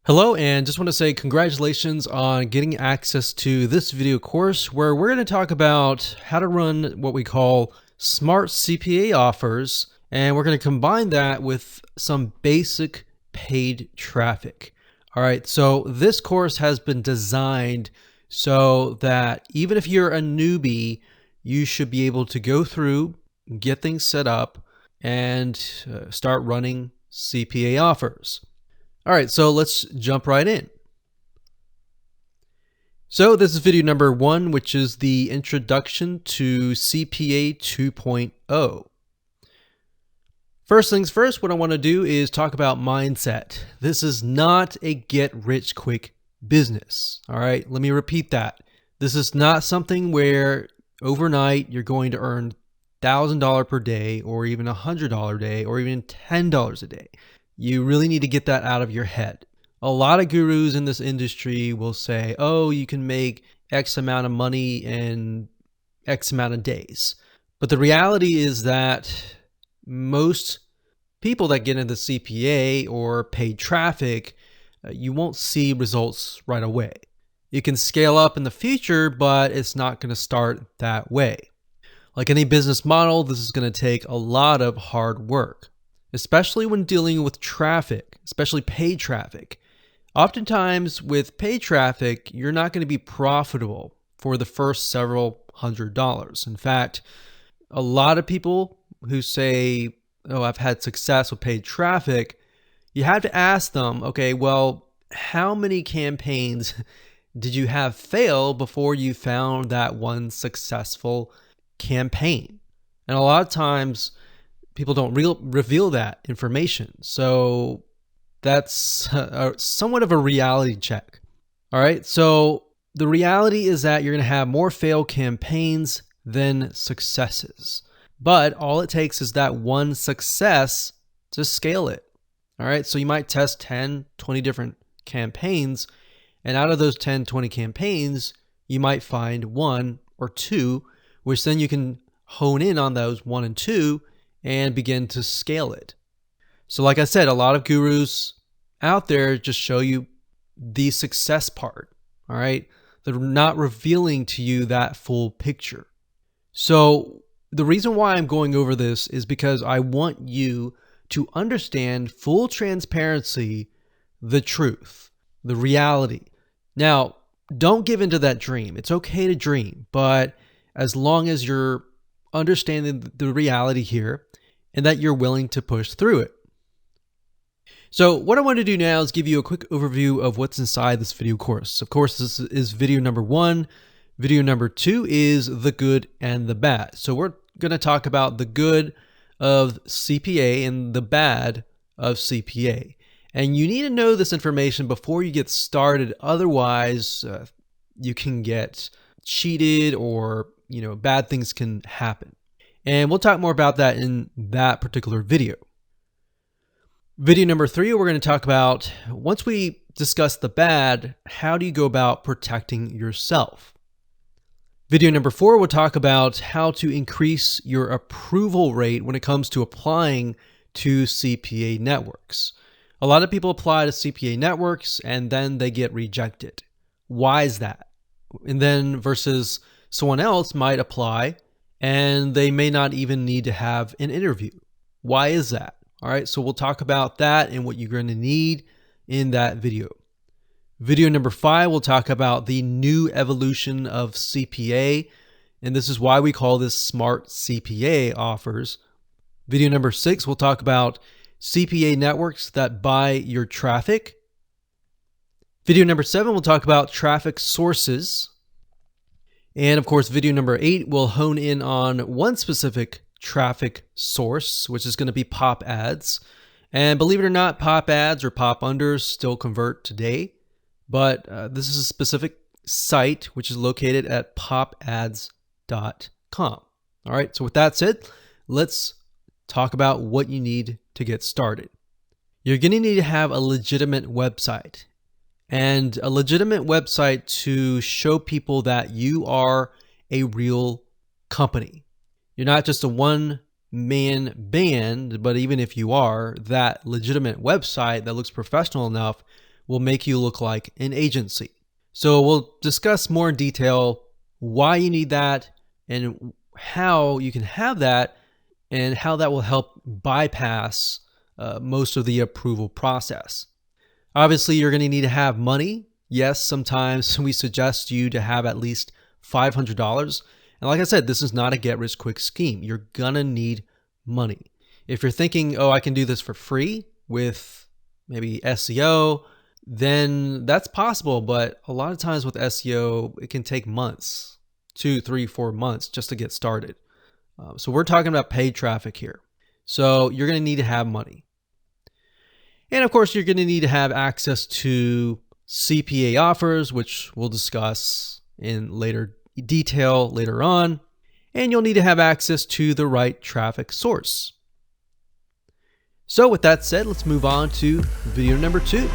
Hello, and just want to say congratulations on getting access to this video course where we're going to talk about how to run what we call smart CPA offers, and we're going to combine that with some basic paid traffic. All right, so this course has been designed so that even if you're a newbie, you should be able to go through, get things set up, and start running CPA offers. All right, so let's jump right in. So this is video number 1, which is the introduction to CPA 2.0. First things first, what I want to do is talk about mindset. This is not a get-rich-quick business. All right, let me repeat that. This is not something where overnight you're going to earn $1,000 per day or even $100 a day or even $10 a day. You really need to get that out of your head. A lot of gurus in this industry will say, oh, you can make X amount of money in X amount of days. But the reality is that most people that get into CPA or paid traffic, you won't see results right away. You can scale up in the future, but it's not going to start that way. Like any business model, this is going to take a lot of hard work, especially when dealing with traffic, especially paid traffic. Oftentimes with paid traffic, you're not going to be profitable for the first several $100s. In fact, a lot of people who say, oh, I've had success with paid traffic, you have to ask them, okay, well, how many campaigns did you have fail before you found that one successful campaign? And a lot of times, people don't reveal that information. So that's somewhat of a reality check. All right. So the reality is that you're going to have more failed campaigns than successes. But all it takes is that one success to scale it. All right. So you might test 10, 20 different campaigns. And out of those 10, 20 campaigns, you might find 1 or 2, which then you can hone in on those 1 and 2 and begin to scale it. So like I said, a lot of gurus out there just show you the success part, all right? They're not revealing to you that full picture. So the reason why I'm going over this is because I want you to understand full transparency, the truth, the reality. Now, don't give into that dream. It's okay to dream, but as long as you're understanding the reality here and that you're willing to push through it. So what I want to do now is give you a quick overview of what's inside this video course. Of course, this is video number 1. Video number 2 is the good and the bad. So we're going to talk about the good of CPA and the bad of CPA. And you need to know this information before you get started. Otherwise, you can get cheated or bad things can happen. And we'll talk more about that in that particular video. Video number 3, we're going to talk about, once we discuss the bad, how do you go about protecting yourself? Video number 4, we'll talk about how to increase your approval rate when it comes to applying to CPA networks. A lot of people apply to CPA networks and then they get rejected. Why is that? And then versus someone else might apply and they may not even need to have an interview. Why is that? All right, so we'll talk about that and what you're going to need in that video. Video number 5, we'll talk about the new evolution of CPA, and this is why we call this smart CPA offers. Video number 6, we'll talk about CPA networks that buy your traffic. Video number 7, we'll talk about traffic sources. And of course, video number 8 will hone in on one specific traffic source, which is going to be pop ads. And believe it or not, pop ads or pop unders still convert today. But this is a specific site which is located at popads.com. All right, so with that said, let's talk about what you need to get started. You're going to need to have a legitimate website. And a legitimate website to show people that you are a real company. You're not just a one-man band, but even if you are, that legitimate website that looks professional enough will make you look like an agency. So we'll discuss more in detail why you need that and how you can have that and how that will help bypass most of the approval process. Obviously, you're going to need to have money. Yes, sometimes we suggest you to have at least $500. And like I said, this is not a get-rich-quick scheme. You're going to need money. If you're thinking, oh, I can do this for free with maybe SEO, then that's possible. But a lot of times with SEO, it can take months, 2, 3, 4 months just to get started. So we're talking about paid traffic here. So you're going to need to have money. And of course, you're going to need to have access to CPA offers, which we'll discuss in later detail later on. And you'll need to have access to the right traffic source. So with that said, let's move on to video number 2.